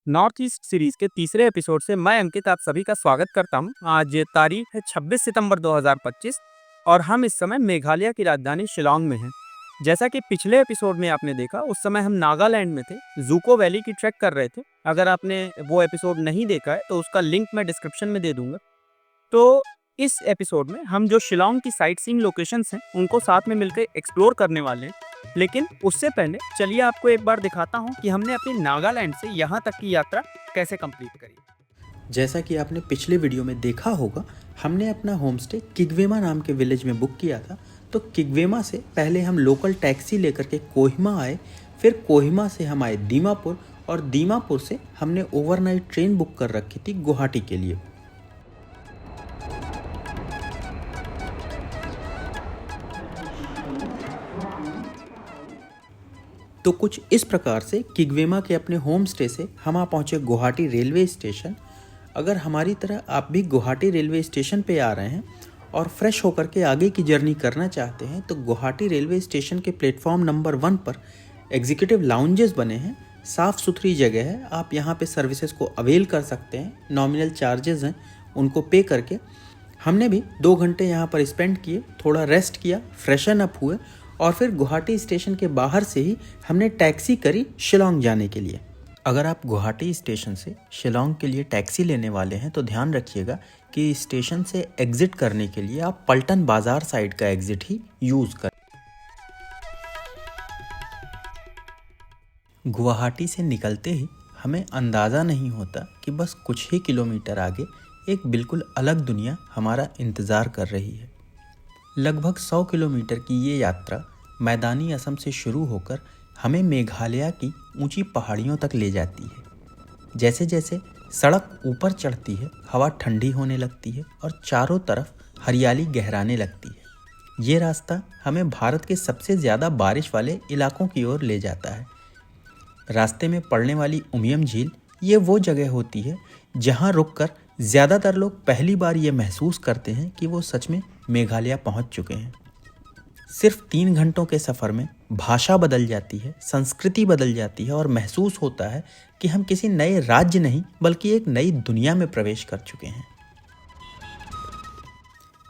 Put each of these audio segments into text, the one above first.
North east series के तीसरे episode से मैं अंकित आप सभी का स्वागत करता हूं। आज तारीख है 26 सितंबर 2025 और हम इस समय मेघालय की राजधानी शिलांग में हैं। जैसा कि पिछले एपिसोड में आपने देखा, उस समय हम नागालैंड में थे, जूको वैली की ट्रैक कर रहे थे। अगर आपने वो एपिसोड नहीं देखा है तो उसका लिंक मैं डिस्क्रिप्शन में दे दूंगा। तो इस एपिसोड में हम जो शिलांग की साइट सीइंग लोकेशंस हैं उनको साथ में मिलकर एक्सप्लोर करने वाले हैं। लेकिन उससे पहले चलिए आपको एक बार दिखाता हूँ कि हमने अपनी नागालैंड से यहाँ तक की यात्रा कैसे कंप्लीट करी। जैसा कि आपने पिछले वीडियो में देखा होगा, हमने अपना होमस्टे किग्वेमा नाम के विलेज में बुक किया था। तो किग्वेमा से पहले हम लोकल टैक्सी लेकर के कोहिमा आए, फिर कोहिमा से हम आए दीमापुर और दीमापुर से हमने ओवरनाइट ट्रेन बुक कर रखी थी गुवाहाटी के लिए। तो कुछ इस प्रकार से किग्वेमा के अपने होम स्टे से हम आ पहुँचे गुवाहाटी रेलवे स्टेशन। अगर हमारी तरह आप भी गुवाहाटी रेलवे स्टेशन पे आ रहे हैं और फ्रेश होकर के आगे की जर्नी करना चाहते हैं तो गुवाहाटी रेलवे स्टेशन के प्लेटफॉर्म नंबर 1 पर एग्जीक्यूटिव लाउंजेस बने हैं। साफ़ सुथरी जगह है, आप यहाँ पे सर्विसेज को अवेल कर सकते हैं। नॉमिनल चार्जेस हैं, उनको पे करके। हमने भी 2 घंटे यहाँ पर स्पेंड किए, थोड़ा रेस्ट किया, फ्रेशन अप हुए और फिर गुवाहाटी स्टेशन के बाहर से ही हमने टैक्सी करी शिलांग जाने के लिए। अगर आप गुवाहाटी स्टेशन से शिलांग के लिए टैक्सी लेने वाले हैं तो ध्यान रखिएगा कि स्टेशन से एग्जिट करने के लिए आप पल्टन बाजार साइड का एग्जिट ही यूज़ करें। गुवाहाटी से निकलते ही हमें अंदाज़ा नहीं होता कि बस कुछ ही किलोमीटर आगे एक बिल्कुल अलग दुनिया हमारा इंतज़ार कर रही है। लगभग 100 किलोमीटर की ये यात्रा मैदानी असम से शुरू होकर हमें मेघालय की ऊंची पहाड़ियों तक ले जाती है। जैसे जैसे सड़क ऊपर चढ़ती है, हवा ठंडी होने लगती है और चारों तरफ हरियाली गहराने लगती है। ये रास्ता हमें भारत के सबसे ज़्यादा बारिश वाले इलाकों की ओर ले जाता है। रास्ते में पड़ने वाली उमियम झील ये वो जगह होती है जहाँ रुककर ज़्यादातर लोग पहली बार ये महसूस करते हैं कि वो सच में मेघालय पहुँच चुके हैं। सिर्फ 3 घंटों के सफ़र में भाषा बदल जाती है, संस्कृति बदल जाती है और महसूस होता है कि हम किसी नए राज्य नहीं बल्कि एक नई दुनिया में प्रवेश कर चुके हैं।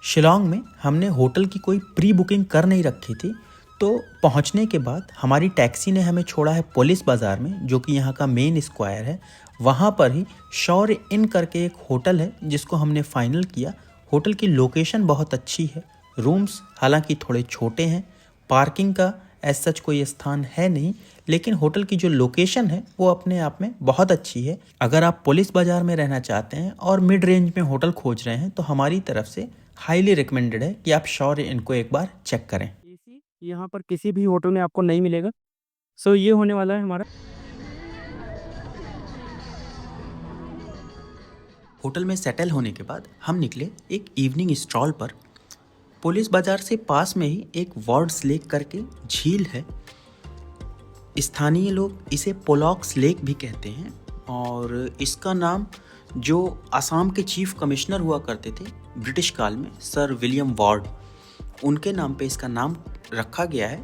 शिलांग में हमने होटल की कोई प्री बुकिंग कर नहीं रखी थी, तो पहुंचने के बाद हमारी टैक्सी ने हमें छोड़ा है पुलिस बाज़ार में, जो कि यहाँ का मेन स्क्वायर है। वहाँ पर ही शौर्य इन करके एक होटल है जिसको हमने फाइनल किया। होटल की लोकेशन बहुत अच्छी है, रूम्स हालांकि थोड़े छोटे हैं, पार्किंग का एज सच कोई स्थान है नहीं, लेकिन होटल की जो लोकेशन है वो अपने आप में बहुत अच्छी है। अगर आप पुलिस बाज़ार में रहना चाहते हैं और मिड रेंज में होटल खोज रहे हैं तो हमारी तरफ से हाईली रिकमेंडेड है कि आप शौर्य इनको एक बार चेक करें। यहाँ पर किसी भी होटल में आपको नहीं मिलेगा। सो ये होने वाला है हमारा। होटल में सेटल होने के बाद हम निकले एक इवनिंग स्ट्रॉल पर। पुलिस बाजार से पास में ही एक वार्ड्स लेक करके झील है। स्थानीय लोग इसे पोलॉक्स लेक भी कहते हैं और इसका नाम जो असम के चीफ कमिश्नर हुआ करते थे ब्रिटिश काल में, सर विलियम वार्ड, उनके नाम पे इसका नाम रखा गया है।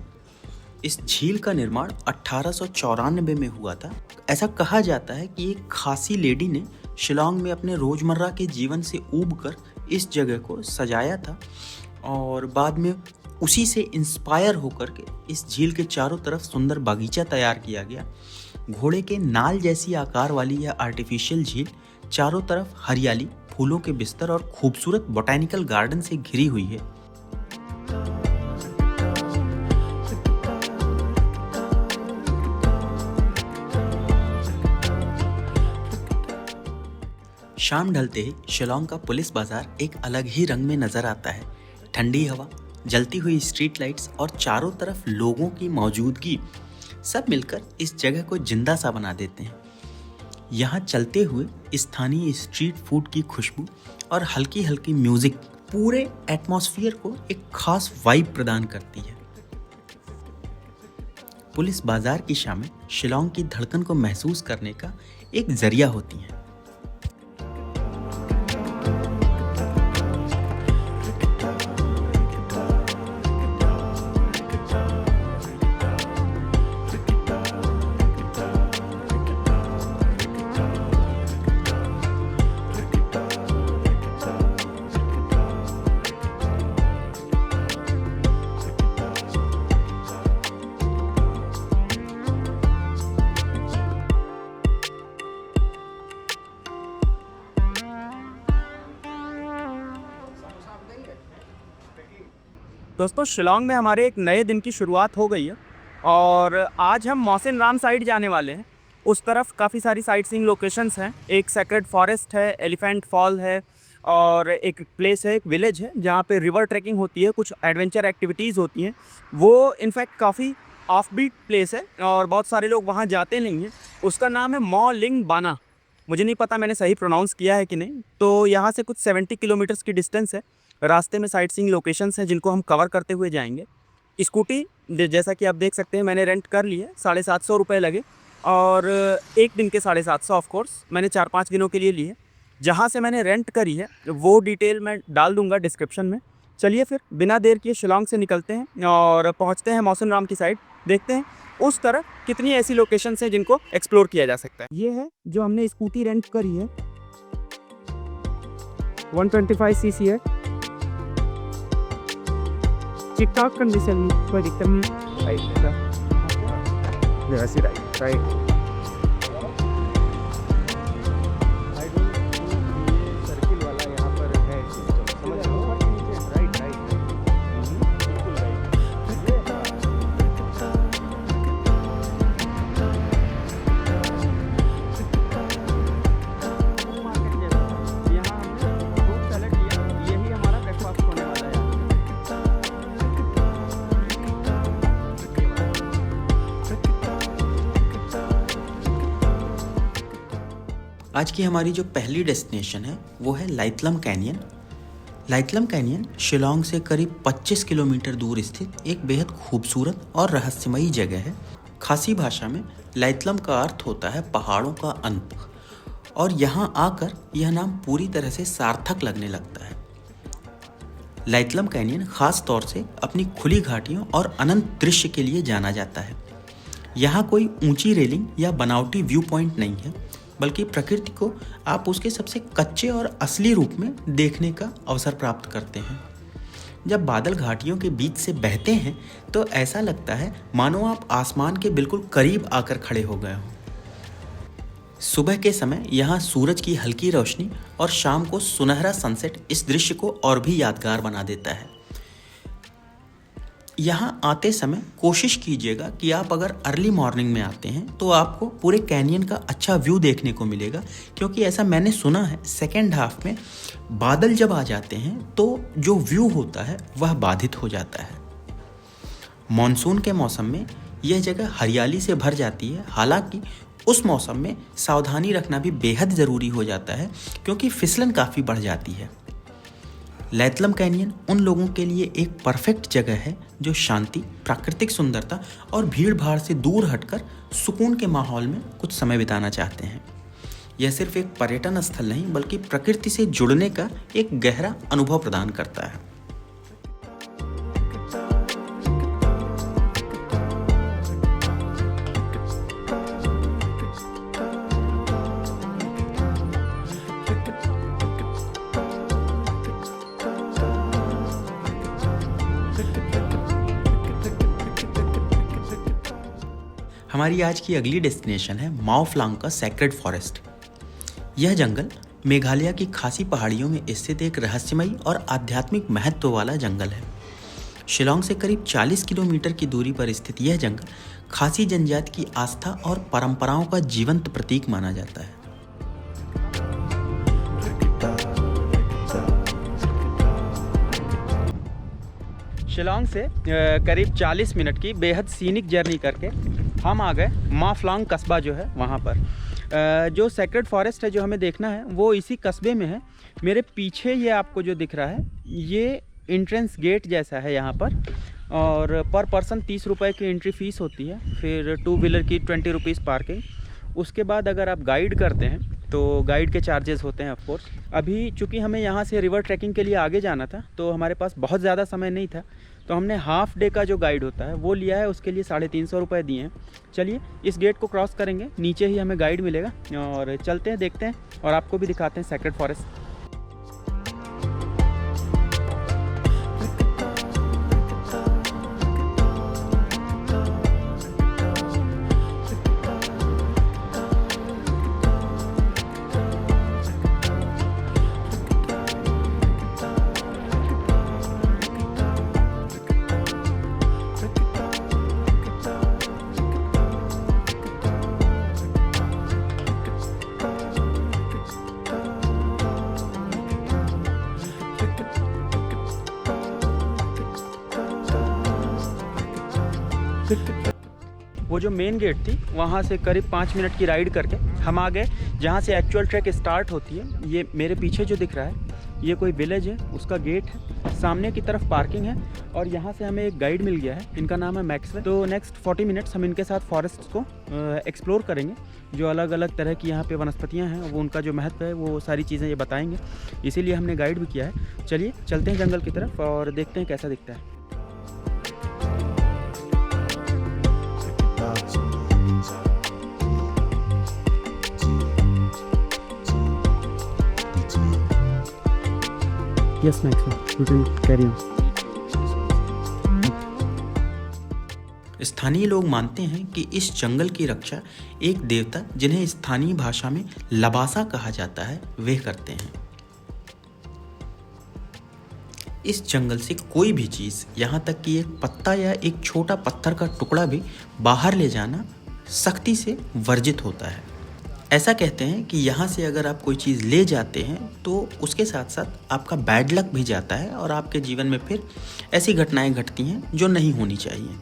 इस झील का निर्माण 1894 में हुआ था। ऐसा कहा जाता है कि एक खासी लेडी ने शिलांग में अपने रोज़मर्रा के जीवन से ऊबकर इस जगह को सजाया था और बाद में उसी से इंस्पायर होकर के इस झील के चारों तरफ सुंदर बागीचा तैयार किया गया। घोड़े के नाल जैसी आकार वाली यह आर्टिफिशियल झील चारों तरफ हरियाली, फूलों के बिस्तर और खूबसूरत बोटैनिकल गार्डन से घिरी हुई है। शाम ढलते ही शिलांग का पुलिस बाजार एक अलग ही रंग में नजर आता है। ठंडी हवा, जलती हुई स्ट्रीट लाइट्स और चारों तरफ लोगों की मौजूदगी सब मिलकर इस जगह को जिंदा सा बना देते हैं। यहाँ चलते हुए स्थानीय स्ट्रीट फूड की खुशबू और हल्की हल्की म्यूजिक पूरे एटमॉस्फेयर को एक खास वाइब प्रदान करती है। पुलिस बाजार की शामें शिलांग की धड़कन को महसूस करने का एक जरिया होती हैं। दोस्तों शिलोंग में हमारे एक नए दिन की शुरुआत हो गई है और आज हम मौसिन राम साइड जाने वाले हैं। उस तरफ काफ़ी सारी साइट सीइंग लोकेशंस हैं। एक सेक्रेड फॉरेस्ट है, एलिफेंट फॉल है और एक प्लेस है, एक विलेज है जहाँ पे रिवर ट्रैकिंग होती है, कुछ एडवेंचर एक्टिविटीज़ होती हैं। वो इनफैक्ट काफ़ी ऑफबीट प्लेस है और बहुत सारे लोग वहाँ जाते नहीं हैं। उसका नाम है मॉ लिंग बाना। मुझे नहीं पता मैंने सही प्रोनाउंस किया है कि नहीं। तो यहाँ से कुछ 70 किलोमीटर्स की डिस्टेंस है। रास्ते में साइट सीइंग लोकेशंस हैं जिनको हम कवर करते हुए जाएंगे। स्कूटी जैसा कि आप देख सकते हैं मैंने रेंट कर ली है, 750 रुपये लगे और एक दिन के 750 ऑफ कोर्स मैंने 4-5 दिनों के लिए लिए। जहाँ से मैंने रेंट करी है वो डिटेल मैं डाल दूंगा डिस्क्रिप्शन में। चलिए फिर बिना देर किए शिलोंग से निकलते हैं और पहुँचते हैं मौसिन राम की साइड। देखते हैं उस तरफ कितनी ऐसी लोकेशंस हैं जिनको एक्सप्लोर किया जा सकता है। ये है जो हमने स्कूटी रेंट करी है, 125 सीसी है, ठीक ठाक कंडीशन में, कोई दिक्कत नहीं। राइट राइट सर्किल वाला यहाँ पर है सिस्टम, समझ रहे हो? राइट राइट बिल्कुल राइट। मार्केट जैसा यहाँ हमने फ्रूट सैलेड लिया, यही हमारा ब्रेकफास्ट होने वाला है। आज की हमारी जो पहली डेस्टिनेशन है वो है लाइतलम कैनियन। लाइतलम कैनियन शिलोंग से करीब 25 किलोमीटर दूर स्थित एक बेहद खूबसूरत और रहस्यमयी जगह है। खासी भाषा में लाइतलम का अर्थ होता है पहाड़ों का अंत, और यहाँ आकर यह नाम पूरी तरह से सार्थक लगने लगता है। लाइतलम कैनियन खास तौर से अपनी खुली घाटियों और अनंत दृश्य के लिए जाना जाता है। यहाँ कोई ऊंची रेलिंग या बनावटी व्यू पॉइंट नहीं है, बल्कि प्रकृति को आप उसके सबसे कच्चे और असली रूप में देखने का अवसर प्राप्त करते हैं। जब बादल घाटियों के बीच से बहते हैं तो ऐसा लगता है मानो आप आसमान के बिल्कुल करीब आकर खड़े हो गए हों। सुबह के समय यहाँ सूरज की हल्की रोशनी और शाम को सुनहरा सनसेट इस दृश्य को और भी यादगार बना देता है। यहाँ आते समय कोशिश कीजिएगा कि आप अगर अर्ली मॉर्निंग में आते हैं तो आपको पूरे कैनियन का अच्छा व्यू देखने को मिलेगा, क्योंकि ऐसा मैंने सुना है सेकेंड हाफ में बादल जब आ जाते हैं तो जो व्यू होता है वह बाधित हो जाता है। मॉनसून के मौसम में यह जगह हरियाली से भर जाती है, हालांकि उस मौसम में सावधानी रखना भी बेहद ज़रूरी हो जाता है क्योंकि फिसलन काफ़ी बढ़ जाती है। लाइतलम कैनियन उन लोगों के लिए एक परफेक्ट जगह है जो शांति, प्राकृतिक सुंदरता और भीड़ भाड़ से दूर हटकर सुकून के माहौल में कुछ समय बिताना चाहते हैं। यह सिर्फ एक पर्यटन स्थल नहीं बल्कि प्रकृति से जुड़ने का एक गहरा अनुभव प्रदान करता है। हमारी आज की अगली डेस्टिनेशन है माओ फ्लांग का सेक्रेड फॉरेस्ट। यह जंगल मेघालय की खासी पहाड़ियों में स्थित एक रहस्यमयी और आध्यात्मिक महत्व वाला जंगल है। शिलोंग से करीब 40 किलोमीटर की दूरी पर स्थित यह जंगल खासी जनजाति की आस्था और परंपराओं का जीवंत प्रतीक माना जाता है। शिलोंग से करीब 40 मिनट की बेहद सीनिक जर्नी करके हम आ गए मा फ्लांग कस्बा जो है वहाँ पर। जो सेक्रेड फॉरेस्ट है जो हमें देखना है वो इसी कस्बे में है। मेरे पीछे ये आपको जो दिख रहा है ये एंट्रेंस गेट जैसा है यहाँ पर, और पर पर्सन 30 रुपये की एंट्री फ़ीस होती है, फिर 2 व्हीलर की 20 रुपीज़ पार्किंग। उसके बाद अगर आप गाइड करते हैं तो गाइड के चार्जेस होते हैं ऑफ कोर्स। अभी चूँकि हमें यहाँ से रिवर ट्रैकिंग के लिए आगे जाना था तो हमारे पास बहुत ज़्यादा समय नहीं था, तो हमने हाफ डे का जो गाइड होता है वो लिया है, उसके लिए 350 रुपये दिए हैं। चलिए इस गेट को क्रॉस करेंगे, नीचे ही हमें गाइड मिलेगा और चलते हैं, देखते हैं और आपको भी दिखाते हैं सेक्रेड फॉरेस्ट। वो जो मेन गेट थी वहाँ से करीब 5 मिनट की राइड करके हम आ गए जहाँ से एक्चुअल ट्रैक स्टार्ट होती है। ये मेरे पीछे जो दिख रहा है ये कोई विलेज है, उसका गेट है, सामने की तरफ पार्किंग है और यहाँ से हमें एक गाइड मिल गया है, इनका नाम है मैक्सवेल। तो नेक्स्ट 40 मिनट्स हम इनके साथ फॉरेस्ट को एक्सप्लोर करेंगे। जो अलग अलग तरह की यहाँ पे वनस्पतियाँ हैं वो उनका जो महत्व है वो सारी चीज़ें ये बताएंगे, इसीलिए हमने गाइड भी किया है। चलिए चलते हैं जंगल की तरफ और देखते हैं कैसा दिखता है। Yes, Maxwell, you can carry on. स्थानीय लोग मानते हैं कि इस जंगल की रक्षा एक देवता, जिन्हें स्थानीय भाषा में लबासा कहा जाता है, वे करते हैं। इस जंगल से कोई भी चीज़, यहाँ तक कि एक पत्ता या एक छोटा पत्थर का टुकड़ा भी बाहर ले जाना सख्ती से वर्जित होता है। ऐसा कहते हैं कि यहाँ से अगर आप कोई चीज़ ले जाते हैं तो उसके साथ साथ आपका बैड लक भी जाता है और आपके जीवन में फिर ऐसी घटनाएं घटती हैं जो नहीं होनी चाहिए।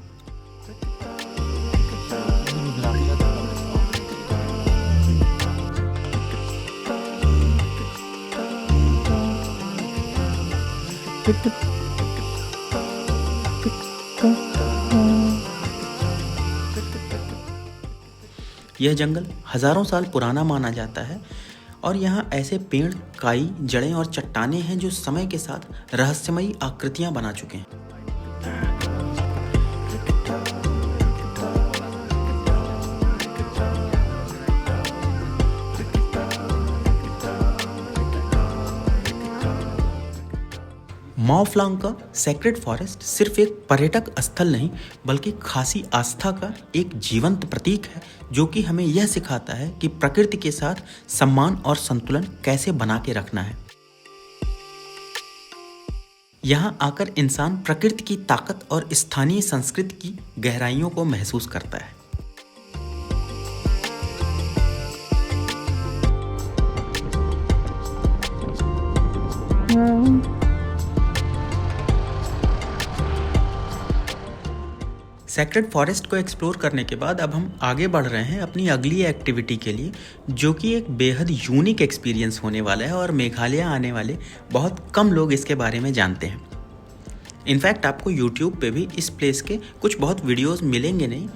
यह जंगल हजारों साल पुराना माना जाता है और यहाँ ऐसे पेड़, काई, जड़ें और चट्टानें हैं जो समय के साथ रहस्यमयी आकृतियां बना चुके हैं। माओफ्लांग का सेक्रेड फॉरेस्ट सिर्फ एक पर्यटक स्थल नहीं बल्कि खासी आस्था का एक जीवंत प्रतीक है, जो कि हमें यह सिखाता है कि प्रकृति के साथ सम्मान और संतुलन कैसे बना के रखना है। यहाँ आकर इंसान प्रकृति की ताकत और स्थानीय संस्कृति की गहराइयों को महसूस करता है। सेक्रेड फॉरेस्ट को एक्सप्लोर करने के बाद अब हम आगे बढ़ रहे हैं अपनी अगली एक्टिविटी के लिए, जो कि एक बेहद यूनिक एक्सपीरियंस होने वाला है और मेघालय आने वाले बहुत कम लोग इसके बारे में जानते हैं। इनफैक्ट आपको यूट्यूब पे भी इस प्लेस के कुछ बहुत वीडियोस मिलेंगे नहीं।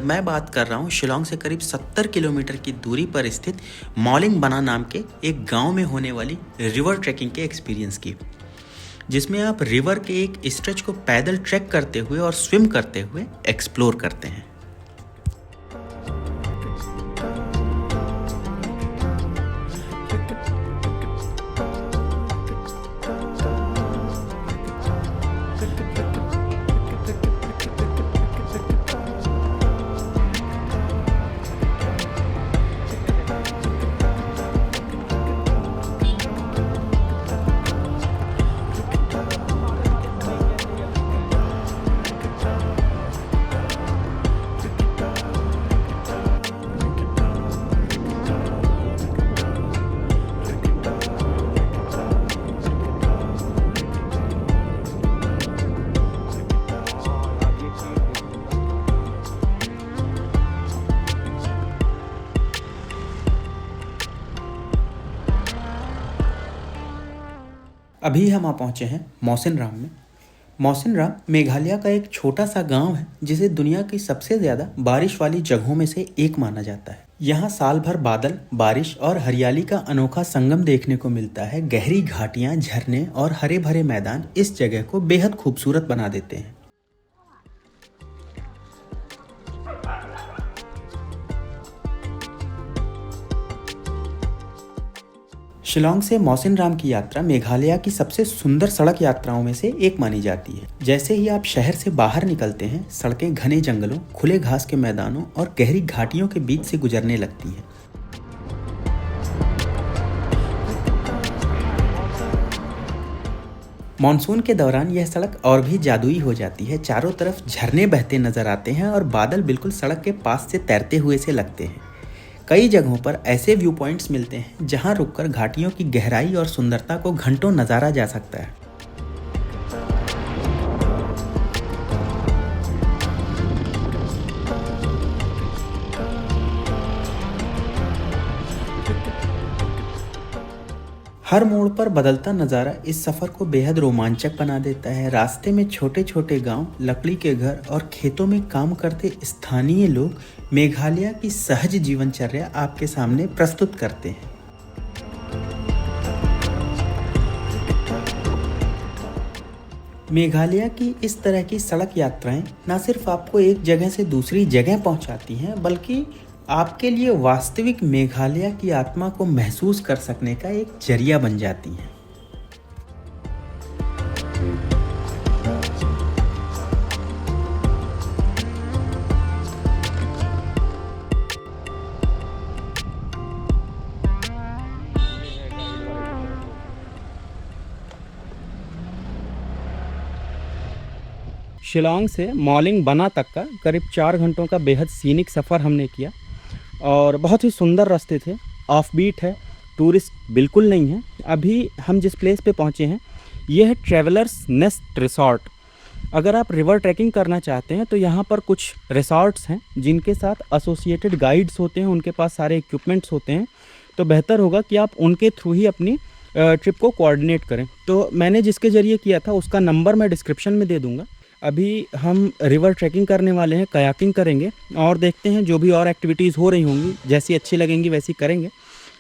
मैं बात कर रहा हूँ शिलोंग से करीब 70 किलोमीटर की दूरी पर स्थित मॉलिंग बना नाम के एक गाँव में होने वाली रिवर ट्रैकिंग के एक्सपीरियंस की, जिसमें आप रिवर के एक स्ट्रेच को पैदल ट्रैक करते हुए और स्विम करते हुए एक्सप्लोर करते हैं। अभी हम आ पहुँचे हैं मौसिनराम में। मौसिनराम मेघालय का एक छोटा सा गांव है जिसे दुनिया की सबसे ज़्यादा बारिश वाली जगहों में से एक माना जाता है। यहाँ साल भर बादल, बारिश और हरियाली का अनोखा संगम देखने को मिलता है। गहरी घाटियाँ, झरने और हरे भरे मैदान इस जगह को बेहद खूबसूरत बना देते हैं। शिलोंग से मौसिनराम की यात्रा मेघालय की सबसे सुंदर सड़क यात्राओं में से एक मानी जाती है। जैसे ही आप शहर से बाहर निकलते हैं, सड़कें घने जंगलों, खुले घास के मैदानों और गहरी घाटियों के बीच से गुजरने लगती हैं। मॉनसून के दौरान यह सड़क और भी जादुई हो जाती है। चारों तरफ झरने बहते नजर आते हैं और बादल बिल्कुल सड़क के पास से तैरते हुए से लगते हैं। कई जगहों पर ऐसे व्यू पॉइंट्स मिलते हैं जहां रुककर घाटियों की गहराई और सुंदरता को घंटों नजारा जा सकता है। हर मोड़ पर बदलता नज़ारा इस सफ़र को बेहद रोमांचक बना देता है। रास्ते में छोटे छोटे गांव, लकड़ी के घर और खेतों में काम करते स्थानीय लोग मेघालय की सहज जीवनचर्या आपके सामने प्रस्तुत करते हैं। मेघालय की इस तरह की सड़क यात्राएं न सिर्फ आपको एक जगह से दूसरी जगह पहुंचाती हैं, बल्कि आपके लिए वास्तविक मेघालय की आत्मा को महसूस कर सकने का एक जरिया बन जाती हैं। शिलांग से मॉलिंग बना तक का करीब 4 घंटों का बेहद सीनिक सफ़र हमने किया और बहुत ही सुंदर रास्ते थे। ऑफ बीट है, टूरिस्ट बिल्कुल नहीं है। अभी हम जिस प्लेस पे पहुँचे हैं ये है ट्रैवलर्स नेस्ट रिसॉर्ट। अगर आप रिवर ट्रैकिंग करना चाहते हैं तो यहाँ पर कुछ रिसॉर्ट्स हैं जिनके साथ एसोसिएटेड गाइड्स होते हैं, उनके पास सारे इक्विपमेंट्स होते हैं, तो बेहतर होगा कि आप उनके थ्रू ही अपनी ट्रिप को कोऑर्डिनेट करें। तो मैंने जिसके ज़रिए किया था उसका नंबर मैं डिस्क्रिप्शन में दे दूँगा। अभी हम रिवर ट्रैकिंग करने वाले हैं, कयाकिंग करेंगे और देखते हैं जो भी और एक्टिविटीज़ हो रही होंगी, जैसी अच्छी लगेंगी वैसी करेंगे।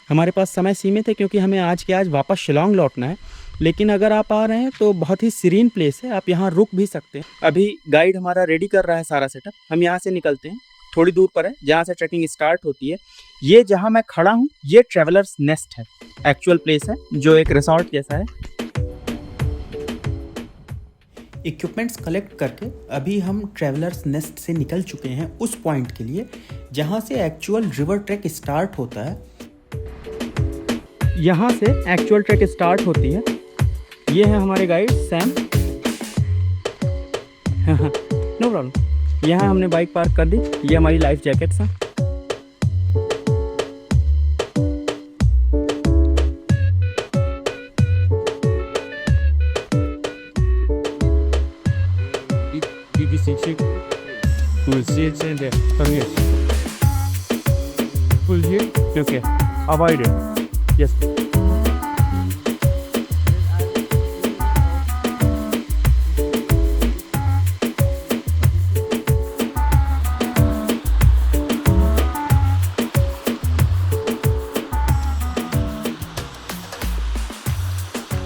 हमारे पास समय सीमित है क्योंकि हमें आज के आज वापस शिलांग लौटना है, लेकिन अगर आप आ रहे हैं तो बहुत ही सीरीन प्लेस है, आप यहाँ रुक भी सकते हैं। अभी गाइड हमारा रेडी कर रहा है सारा सेटअप। हम यहाँ से निकलते हैं, थोड़ी दूर पर है जहाँ से ट्रैकिंग स्टार्ट होती है। ये जहाँ मैं खड़ा हूँ ये ट्रैवलर्स नेस्ट है, एक्चुअल प्लेस है जो एक रिसॉर्ट जैसा है। इक्विपमेंट्स कलेक्ट करके अभी हम ट्रैवलर्स नेस्ट से निकल चुके हैं उस पॉइंट के लिए जहाँ से एक्चुअल रिवर ट्रैक स्टार्ट होता है। यहाँ से एक्चुअल ट्रैक स्टार्ट होती है। ये है हमारे गाइड सैम। No problem. यहाँ हमने बाइक पार्क कर दी। ये हमारी लाइफ जैकेट्स हैं। Okay, avoid it. Yes.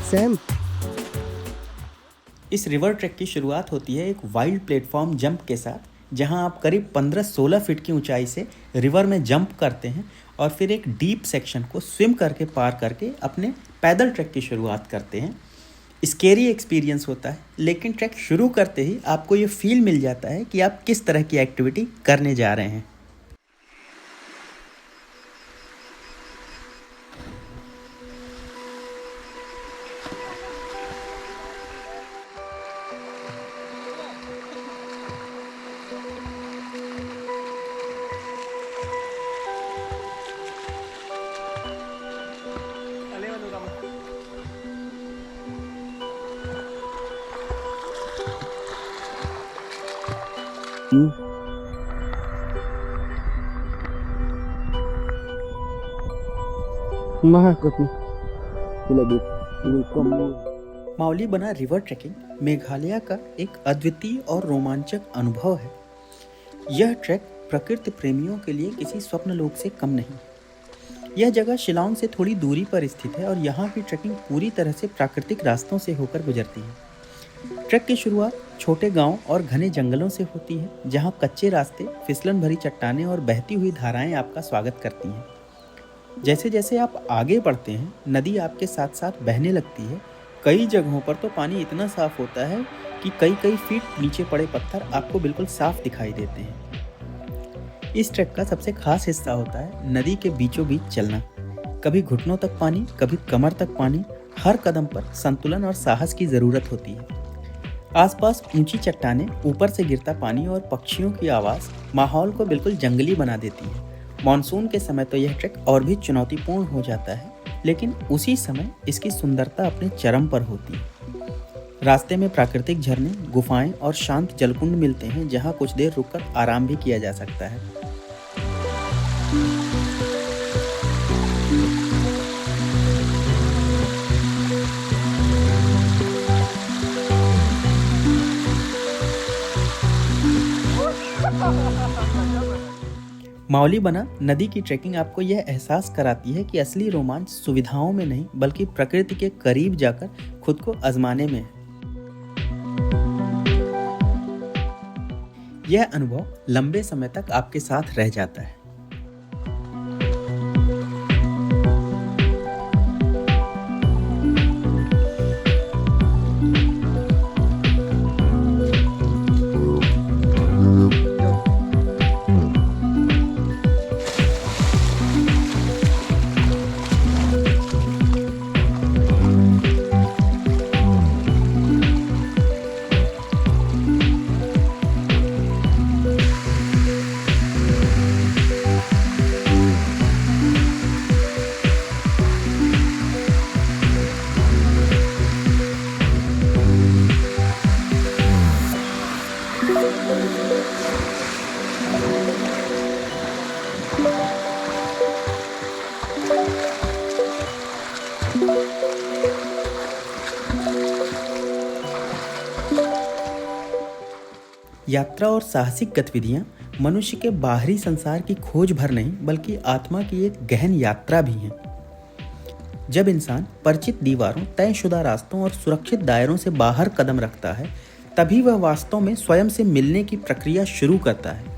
Sam, इस रिवर ट्रैक की शुरुआत होती है एक वाइल्ड प्लेटफॉर्म जंप के साथ, जहां आप करीब 15-16 फीट की ऊंचाई से रिवर में जंप करते हैं और फिर एक डीप सेक्शन को स्विम करके पार करके अपने पैदल ट्रैक की शुरुआत करते हैं। स्केरी एक्सपीरियंस होता है, लेकिन ट्रैक शुरू करते ही आपको ये फील मिल जाता है कि आप किस तरह की एक्टिविटी करने जा रहे हैं। माउली बना रिवर ट्रैकिंग मेघालय का एक अद्वितीय और रोमांचक अनुभव है। यह ट्रैक प्रकृति प्रेमियों के लिए किसी स्वप्न लोक से कम नहीं। यह जगह शिलांग से थोड़ी दूरी पर स्थित है और यहाँ की ट्रैकिंग पूरी तरह से प्राकृतिक रास्तों से होकर गुजरती है। ट्रैक की शुरुआत छोटे गांव और घने जंगलों से होती है, जहाँ कच्चे रास्ते, फिसलन भरी चट्टानें और बहती हुई धाराएं आपका स्वागत करती हैं। जैसे जैसे आप आगे बढ़ते हैं, नदी आपके साथ साथ बहने लगती है। कई जगहों पर तो पानी इतना साफ होता है कि कई कई फीट नीचे पड़े पत्थर आपको बिल्कुल साफ दिखाई देते हैं। इस ट्रैक का सबसे खास हिस्सा होता है नदी के बीचों बीच चलना। कभी घुटनों तक पानी, कभी कमर तक पानी। हर कदम पर संतुलन और साहस की ज़रूरत होती है। आसपास ऊंची चट्टानें, ऊपर से गिरता पानी और पक्षियों की आवाज़ माहौल को बिल्कुल जंगली बना देती है। मॉनसून के समय तो यह ट्रैक और भी चुनौतीपूर्ण हो जाता है, लेकिन उसी समय इसकी सुंदरता अपने चरम पर होती है। रास्ते में प्राकृतिक झरने, गुफाएं और शांत जलकुंड मिलते हैं, जहां कुछ देर रुककर आराम भी किया जा सकता है। मौली बना नदी की ट्रैकिंग आपको यह एहसास कराती है कि असली रोमांच सुविधाओं में नहीं बल्कि प्रकृति के करीब जाकर खुद को आजमाने में है। यह अनुभव लंबे समय तक आपके साथ रह जाता है। यात्रा और साहसिक गतिविधियां मनुष्य के बाहरी संसार की खोज भर नहीं बल्कि आत्मा की एक गहन यात्रा भी हैं। जब इंसान परिचित दीवारों, तयशुदा रास्तों और सुरक्षित दायरों से बाहर कदम रखता है, तभी वह वास्तव में स्वयं से मिलने की प्रक्रिया शुरू करता है।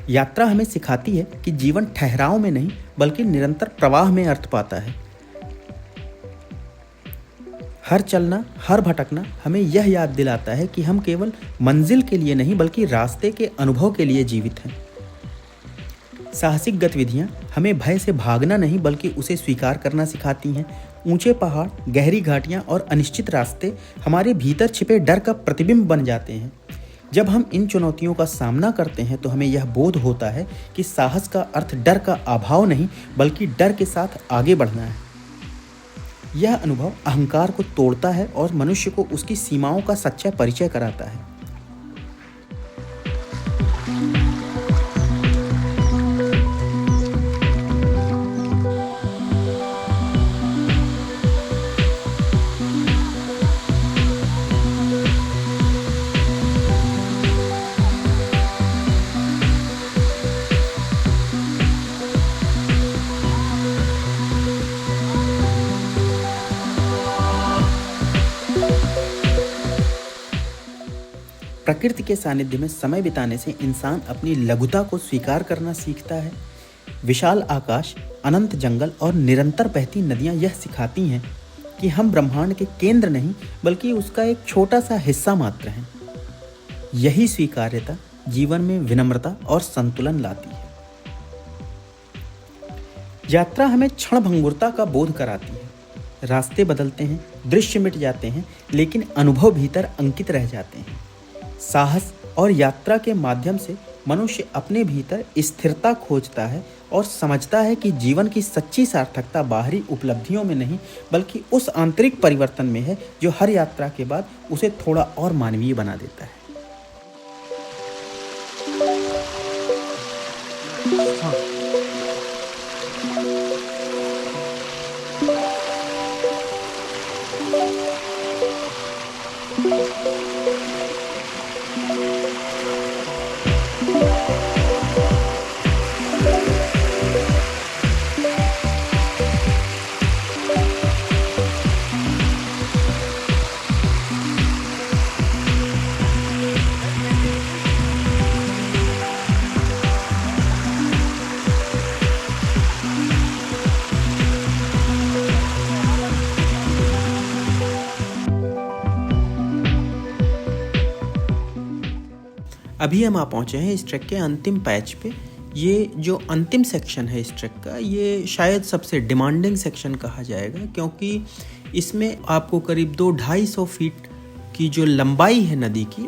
यात्रा हमें सिखाती है कि जीवन ठहराव में नहीं बल्कि निरंतर प्रवाह में अर्थ पाता है। हर चलना, हर भटकना हमें यह याद दिलाता है कि हम केवल मंजिल के लिए नहीं बल्कि रास्ते के अनुभव के लिए जीवित हैं। साहसिक गतिविधियां हमें भय से भागना नहीं बल्कि उसे स्वीकार करना सिखाती हैं। ऊंचे पहाड़, गहरी घाटियां और अनिश्चित रास्ते हमारे भीतर छिपे डर का प्रतिबिंब बन जाते हैं। जब हम इन चुनौतियों का सामना करते हैं तो हमें यह बोध होता है कि साहस का अर्थ डर का अभाव नहीं बल्कि डर के साथ आगे बढ़ना है। यह अनुभव अहंकार को तोड़ता है और मनुष्य को उसकी सीमाओं का सच्चा परिचय कराता है। प्रकृति के सानिध्य में समय बिताने से इंसान अपनी लघुता को स्वीकार करना सीखता है। विशाल आकाश, अनंत जंगल और निरंतर बहती नदियां यह सिखाती हैं कि हम ब्रह्मांड के केंद्र नहीं बल्कि उसका एक छोटा सा हिस्सा मात्र हैं। यही स्वीकार्यता जीवन में विनम्रता और संतुलन लाती है। यात्रा हमें क्षणभंगुरता का बोध कराती है। रास्ते बदलते हैं, दृश्य मिट जाते हैं, लेकिन अनुभव भीतर अंकित रह जाते हैं। साहस और यात्रा के माध्यम से मनुष्य अपने भीतर स्थिरता खोजता है और समझता है कि जीवन की सच्ची सार्थकता बाहरी उपलब्धियों में नहीं बल्कि उस आंतरिक परिवर्तन में है जो हर यात्रा के बाद उसे थोड़ा और मानवीय बना देता है। अभी हम आ पहुँचे हैं इस ट्रैक के अंतिम पैच पे। ये जो अंतिम सेक्शन है इस ट्रैक का, ये शायद सबसे डिमांडिंग सेक्शन कहा जाएगा, क्योंकि इसमें आपको करीब 200-250 फीट की जो लंबाई है नदी की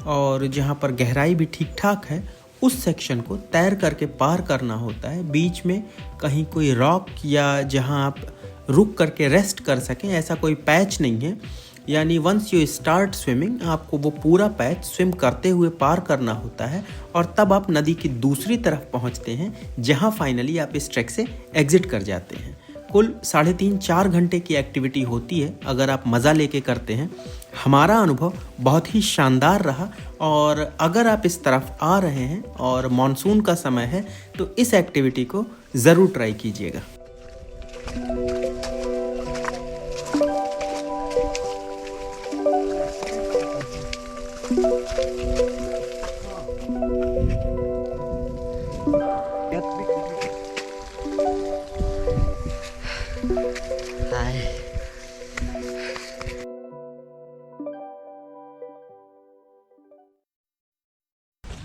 और जहाँ पर गहराई भी ठीक ठाक है, उस सेक्शन को तैर करके पार करना होता है। बीच में कहीं कोई रॉक या जहाँ आप रुक करके रेस्ट कर सकें ऐसा कोई पैच नहीं है। यानी वंस यू स्टार्ट स्विमिंग, आपको वो पूरा पैच स्विम करते हुए पार करना होता है और तब आप नदी की दूसरी तरफ पहुंचते हैं जहां फाइनली आप इस ट्रैक से एग्जिट कर जाते हैं। कुल 3.5-4 घंटे की एक्टिविटी होती है अगर आप मज़ा लेके करते हैं। हमारा अनुभव बहुत ही शानदार रहा और अगर आप इस तरफ आ रहे हैं और मानसून का समय है तो इस एक्टिविटी को ज़रूर ट्राई कीजिएगा।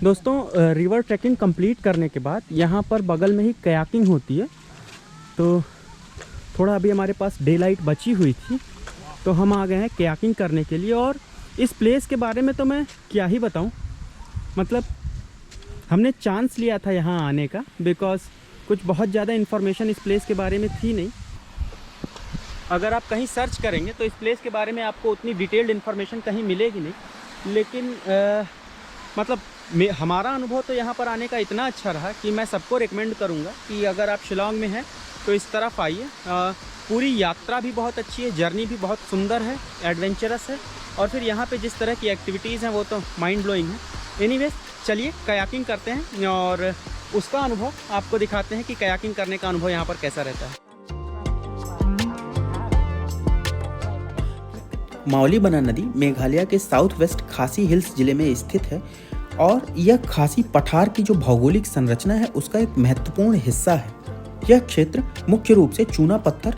दोस्तों, रिवर ट्रैकिंग कंप्लीट करने के बाद यहाँ पर बगल में ही कयाकिंग होती है। तो थोड़ा अभी हमारे पास डे लाइट बची हुई थी तो हम आ गए हैं कयाकिंग करने के लिए। और इस प्लेस के बारे में तो मैं क्या ही बताऊँ, मतलब हमने चांस लिया था यहाँ आने का, बिकॉज़ कुछ बहुत ज़्यादा इन्फॉर्मेशन इस प्लेस के बारे में थी नहीं। अगर आप कहीं सर्च करेंगे तो इस प्लेस के बारे में आपको उतनी डिटेल्ड इन्फॉर्मेशन कहीं मिलेगी नहीं। लेकिन मतलब हमारा अनुभव तो यहाँ पर आने का इतना अच्छा रहा कि मैं सबको रिकमेंड करूँगा कि अगर आप शिलांग में हैं तो इस तरफ आइए। पूरी यात्रा भी बहुत अच्छी है, जर्नी भी बहुत सुंदर है, एडवेंचरस है, और फिर यहाँ पे जिस तरह की एक्टिविटीज़ हैं वो तो माइंड ब्लोइंग है। एनीवेज, चलिए कयाकिंग करते हैं और उसका अनुभव आपको दिखाते हैं कि कयाकिंग करने का अनुभव यहाँ पर कैसा रहता है। मौलीबना नदी मेघालय के साउथ वेस्ट खासी हिल्स जिले में स्थित है और यह खासी पठार की जो भौगोलिक संरचना है उसका एक महत्वपूर्ण हिस्सा है। यह क्षेत्र मुख्य रूप से चूना पत्थर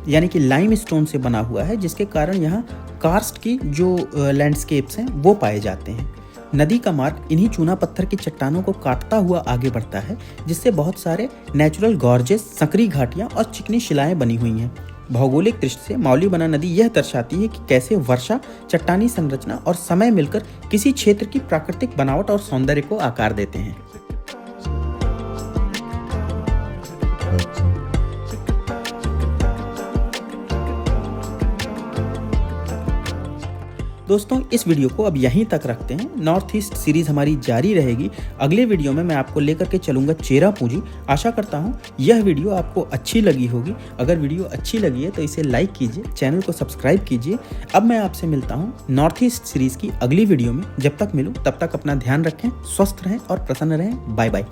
यानी कि लाइमस्टोन से बना हुआ है, जिसके कारण यहाँ कार्स्ट की जो लैंडस्केप्स हैं वो पाए जाते हैं। नदी का मार्ग इन्हीं चूना पत्थर की चट्टानों को काटता हुआ आगे बढ़ता है, जिससे बहुत सारे नेचुरल गॉर्जेस, संकरी घाटियाँ और चिकनी शिलाएं बनी हुई हैं। भौगोलिक दृष्टि से मौलीबना नदी यह दर्शाती है कि कैसे वर्षा, चट्टानी संरचना और समय मिलकर किसी क्षेत्र की प्राकृतिक बनावट और सौंदर्य को आकार देते हैं। दोस्तों, इस वीडियो को अब यहीं तक रखते हैं। नॉर्थ ईस्ट सीरीज हमारी जारी रहेगी। अगले वीडियो में मैं आपको लेकर के चलूंगा चेरापूंजी। आशा करता हूं यह वीडियो आपको अच्छी लगी होगी। अगर वीडियो अच्छी लगी है तो इसे लाइक कीजिए, चैनल को सब्सक्राइब कीजिए। अब मैं आपसे मिलता हूं नॉर्थ ईस्ट सीरीज की अगली वीडियो में। जब तक मिलूं तब तक अपना ध्यान रखें, स्वस्थ रहें और प्रसन्न रहें। Bye bye.